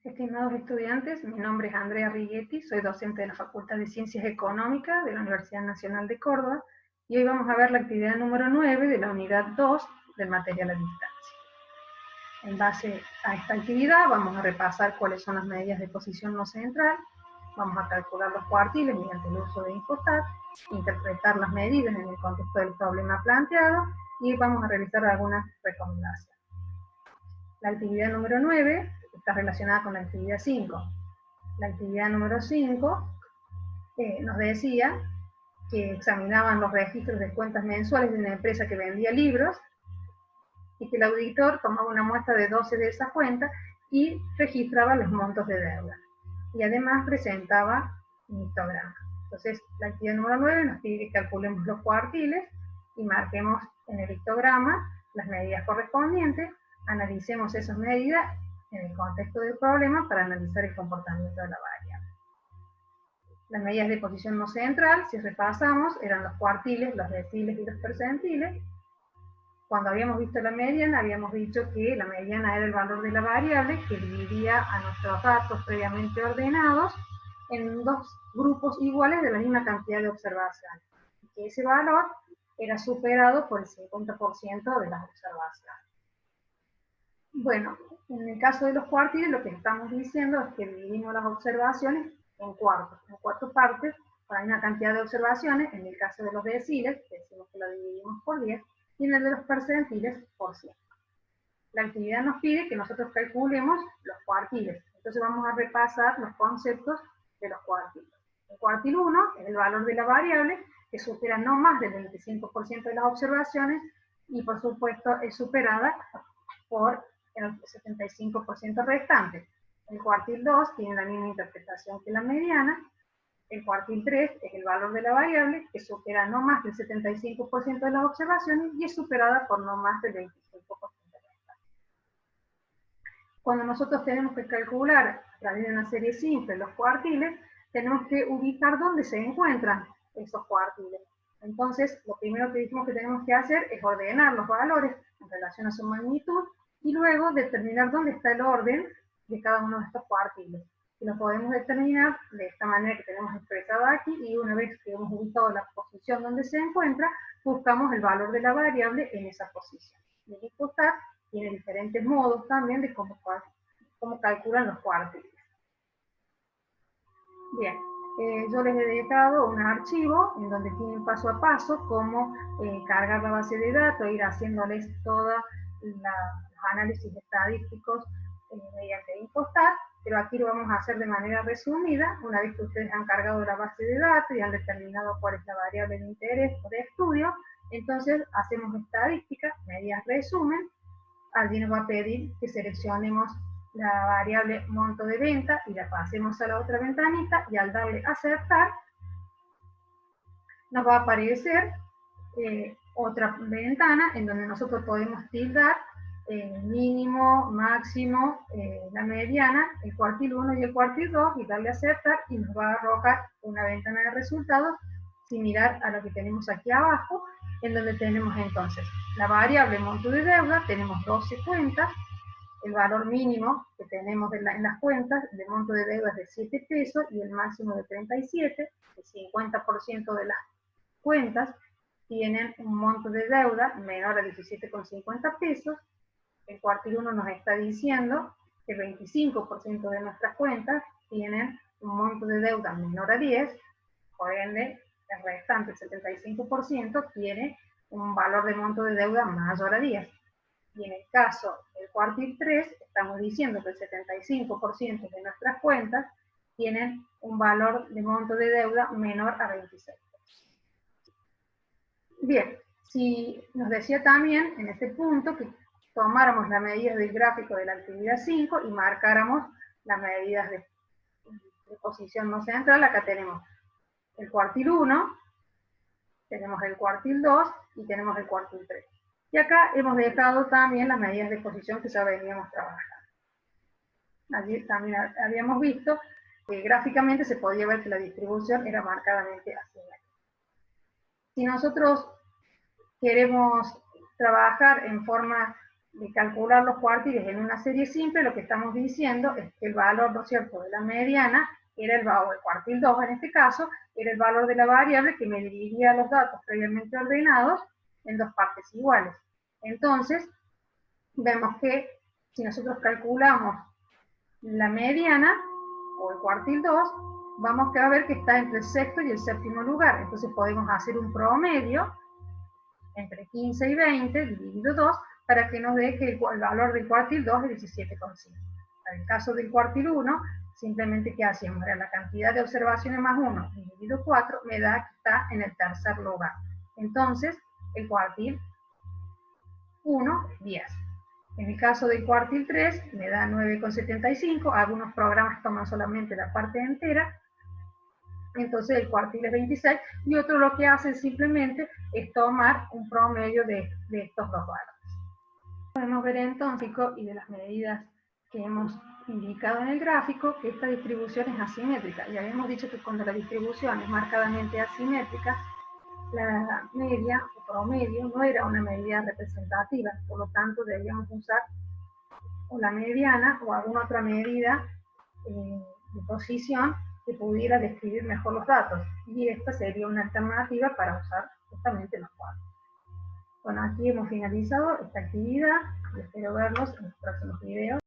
Estimados estudiantes, mi nombre es Andrea Righetti, soy docente de la Facultad de Ciencias Económicas de la Universidad Nacional de Córdoba y hoy vamos a ver la actividad número 9 de la unidad 2 del material a distancia. En base a esta actividad vamos a repasar cuáles son las medidas de posición no central, vamos a calcular los cuartiles mediante el uso de Infostat, interpretar las medidas en el contexto del problema planteado y vamos a realizar algunas recomendaciones. La actividad número 9 está relacionada con la actividad 5. La actividad número 5 nos decía que examinaban los registros de cuentas mensuales de una empresa que vendía libros y que el auditor tomaba una muestra de 12 de esas cuentas y registraba los montos de deuda. Y además presentaba un histograma. Entonces, la actividad número 9 nos pide que calculemos los cuartiles y marquemos en el histograma las medidas correspondientes, analicemos esas medidas en el contexto del problema para analizar el comportamiento de la variable. Las medidas de posición no central, si repasamos, eran los cuartiles, los deciles y los percentiles. Cuando habíamos visto la mediana, habíamos dicho que la mediana era el valor de la variable que dividía a nuestros datos previamente ordenados en dos grupos iguales de la misma cantidad de observaciones. Y que ese valor era superado por el 50% de las observaciones. Bueno, en el caso de los cuartiles, lo que estamos diciendo es que dividimos las observaciones en cuatro partes, para una cantidad de observaciones. En el caso de los deciles, decimos que lo dividimos por 10, y en el de los percentiles por 100. La actividad nos pide que nosotros calculemos los cuartiles. Entonces vamos a repasar los conceptos de los cuartiles. El cuartil 1 es el valor de la variable que supera no más del 25% de las observaciones y por supuesto es superada por el 75% restante. El cuartil 2 tiene la misma interpretación que la mediana. El cuartil 3 es el valor de la variable que supera no más del 75% de las observaciones y es superada por no más del 25% restante. Cuando nosotros tenemos que calcular a través de una serie simple los cuartiles, tenemos que ubicar dónde se encuentran esos cuartiles. Entonces, lo primero que dijimos que tenemos que hacer es ordenar los valores en relación a su magnitud y luego determinar dónde está el orden de cada uno de estos cuartiles. Y lo podemos determinar de esta manera que tenemos expresado aquí, y una vez que hemos ubicado la posición donde se encuentra, buscamos el valor de la variable en esa posición. Y el Infostat tiene diferentes modos también de cómo calculan los cuartiles. Bien, yo les he dejado un archivo en donde tienen paso a paso cómo cargar la base de datos, ir haciéndoles todos los análisis estadísticos mediante Infostat, pero aquí lo vamos a hacer de manera resumida. Una vez que ustedes han cargado la base de datos y han determinado cuál es la variable de interés o de estudio, entonces hacemos estadística, medidas resumen. Allí nos va a pedir que seleccionemos la variable monto de venta y la pasemos a la otra ventanita, y al darle a aceptar nos va a aparecer otra ventana en donde nosotros podemos tildar mínimo, máximo, la mediana, el cuartil 1 y el cuartil 2, y darle a aceptar, y nos va a arrojar una ventana de resultados similar a lo que tenemos aquí abajo, en donde tenemos entonces la variable monto de deuda. Tenemos 12 cuentas, el valor mínimo que tenemos en las cuentas de monto de deuda es de 7 pesos y el máximo de 37, el 50% de las cuentas tienen un monto de deuda menor a 17,50 pesos. El cuartil 1 nos está diciendo que el 25% de nuestras cuentas tienen un monto de deuda menor a 10, por ende, el restante, el 75%, tiene un valor de monto de deuda mayor a 10. Y en el caso del cuartil 3, estamos diciendo que el 75% de nuestras cuentas tienen un valor de monto de deuda menor a 26. Bien, si nos decía también en este punto que tomáramos las medidas del gráfico de la actividad 5 y marcáramos las medidas de posición no central. Acá tenemos el cuartil 1, tenemos el cuartil 2 y tenemos el cuartil 3. Y acá hemos dejado también las medidas de posición que ya veníamos trabajando. Allí también habíamos visto que gráficamente se podía ver que la distribución era marcadamente asimétrica. Si nosotros queremos trabajar en forma de calcular los cuartiles en una serie simple, lo que estamos diciendo es que el valor, ¿no es cierto?, de la mediana era el valor, el cuartil 2 en este caso, era el valor de la variable que me dividía los datos previamente ordenados en dos partes iguales. Entonces, vemos que si nosotros calculamos la mediana, o el cuartil 2, vamos a ver que está entre el sexto y el séptimo lugar. Entonces podemos hacer un promedio entre 15 y 20 dividido 2 para que nos dé que el valor del cuartil 2 es 17,5. En el caso del cuartil 1, simplemente ¿qué hacemos? Era la cantidad de observaciones más 1 dividido 4 me da que está en el tercer lugar. Entonces, el cuartil 1 es 10. En el caso del cuartil 3 me da 9,75, algunos programas toman solamente la parte entera, entonces el cuartil es 26, y otro lo que hace simplemente es tomar un promedio de estos dos valores. Podemos ver entonces, y de las medidas que hemos indicado en el gráfico, que esta distribución es asimétrica. Ya habíamos dicho que cuando la distribución es marcadamente asimétrica, la media o promedio no era una medida representativa, por lo tanto debíamos usar o la mediana o alguna otra medida de posición que pudiera describir mejor los datos, y esta sería una alternativa para usar justamente los cuadros. Bueno, aquí hemos finalizado esta actividad y espero verlos en los próximos videos.